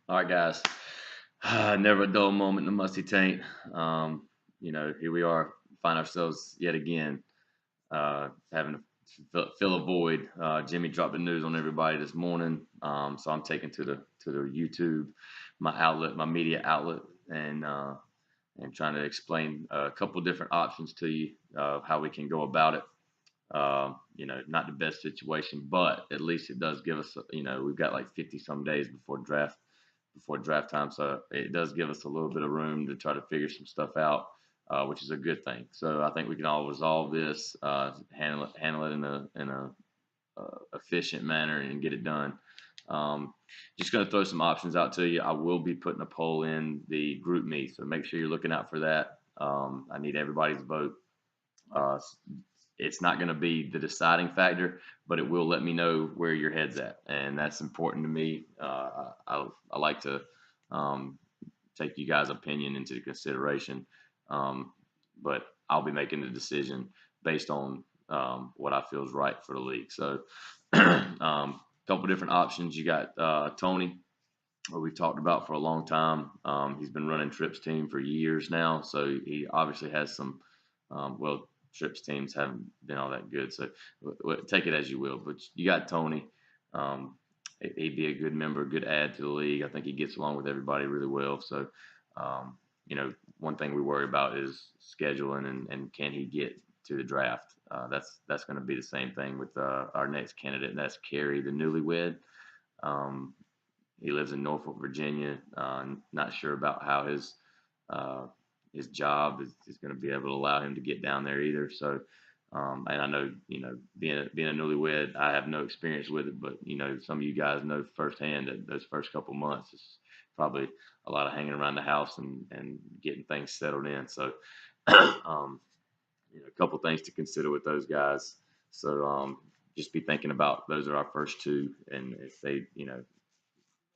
All right, guys. Never a dull moment in the musty taint. Here we are, find ourselves yet again having to fill a void. Jimmy dropped the news on everybody this morning, so I'm taking to the YouTube, my outlet, my media outlet, and trying to explain a couple different options to you of how we can go about it. Not the best situation, but at least it does give us, we've got like 50 some days before draft time. So it does give us a little bit of room to try to figure some stuff out, which is a good thing. So I think we can all resolve this, handle it in a efficient manner and get it done. Just going to throw some options out to you. I will be putting a poll in the group me, so make sure you're looking out for that. I need everybody's vote. Uh, it's not going to be the deciding factor, but it will let me know where your head's at, and that's important to me. I like to um, take you guys' opinion into consideration, um, but I'll be making the decision based on what I feel is right for the league. So, couple different options. You got Tony, who we've talked about for a long time. He's been running Trips team for years now, so he obviously has some. Well, Trips teams haven't been all that good, so take it as you will. But you got Tony. Um, he'd be a good member, a good add to the league. I think he gets along with everybody really well. So, um, one thing we worry about is scheduling and can he get to the draft. That's going to be the same thing with our next candidate, and that's Kerry, the newlywed. Um, he lives in Norfolk, Virginia. Not sure about how his job is going to be able to allow him to get down there either. So, and I know, being a newlywed, I have no experience with it, but some of you guys know firsthand that those first couple months is probably a lot of hanging around the house and getting things settled in. So, a couple things to consider with those guys. So, just be thinking about those are our first two, and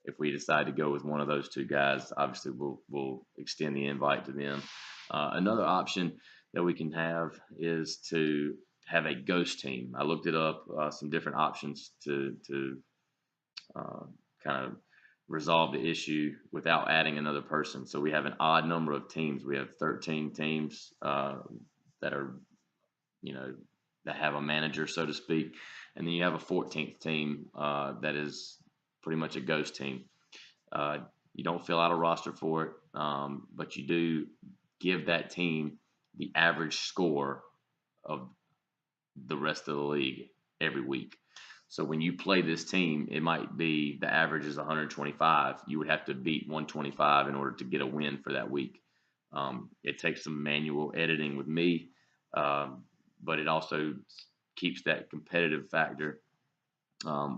if we decide to go with one of those two guys, obviously we'll extend the invite to them. Another option that we can have is to have a ghost team. I looked it up, some different options to uh, kind of resolve the issue without adding another person. So we have an odd number of teams. We have 13 teams that are, you know, that have a manager, so to speak, and then you have a 14th team that is pretty much a ghost team. Uh, you don't fill out a roster for it, but you do give that team the average score of the rest of the league every week. So when you play this team, it might be the average is 125. You would have to beat 125 in order to get a win for that week. It takes some manual editing with me, um, but it also keeps that competitive factor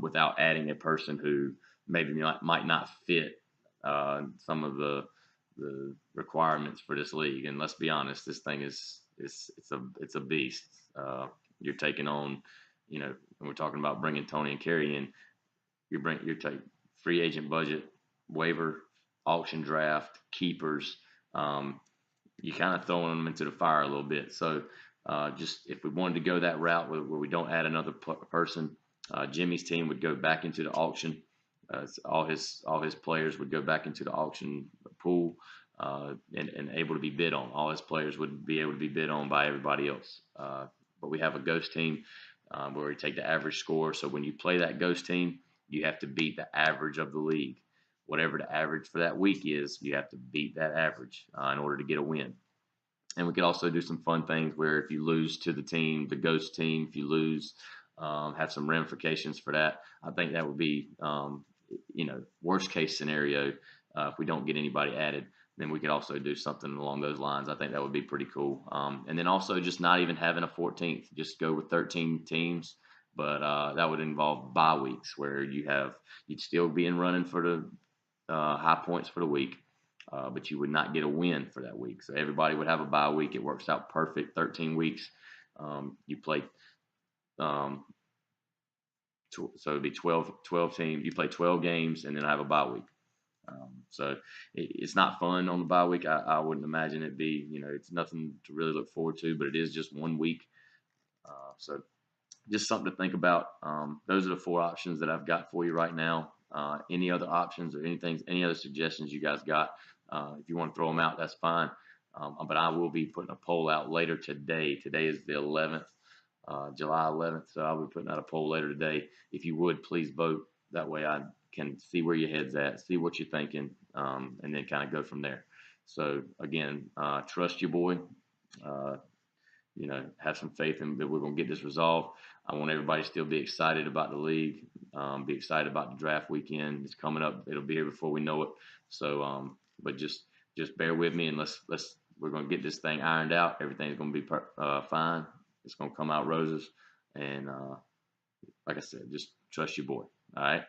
without adding a person who maybe might not fit some of the requirements for this league. And let's be honest, this thing is it's a beast. You're taking on, when we're talking about bringing Tony and Kerry in, you're taking free agent budget, waiver, auction draft, keepers. Um, you kind of throwing them into the fire a little bit. So just if we wanted to go that route where we don't add another person, Jimmy's team would go back into the auction. All his players would go back into the auction pool and able to be bid on. All his players would be able to be bid on by everybody else. But we have a ghost team where we take the average score. So when you play that ghost team, you have to beat the average of the league. Whatever the average for that week is, you have to beat that average in order to get a win. And we could also do some fun things where if you lose to the team, the ghost team, if you lose, have some ramifications for that. I think that would be, worst case scenario. If we don't get anybody added, then we could also do something along those lines. I think that would be pretty cool. And then also just not even having a 14th, just go with 13 teams. But that would involve bye weeks where you'd still be in running for the high points for the week, but you would not get a win for that week. So everybody would have a bye week. It works out perfect. 13 weeks. You play, so it'd be 12 teams. You play 12 games and then have a bye week. So it's not fun on the bye week. I wouldn't imagine it be, it's nothing to really look forward to, but it is just 1 week. So just something to think about. Those are the four options that I've got for you right now. Any other options or anything, any other suggestions you guys got? If you want to throw them out, that's fine. But I will be putting a poll out later today. Today is the 11th, July 11th. So I'll be putting out a poll later today. If you would, please vote. That way I can see where your head's at, see what you're thinking, and then kind of go from there. So again, trust your boy. Uh, have some faith in that we're going to get this resolved. I want everybody to still be excited about the league, be excited about the draft weekend. It's coming up. It'll be here before we know it. So, but just bear with me and we're going to get this thing ironed out. Everything's going to be fine. It's going to come out roses. And like I said, just trust your boy. All right.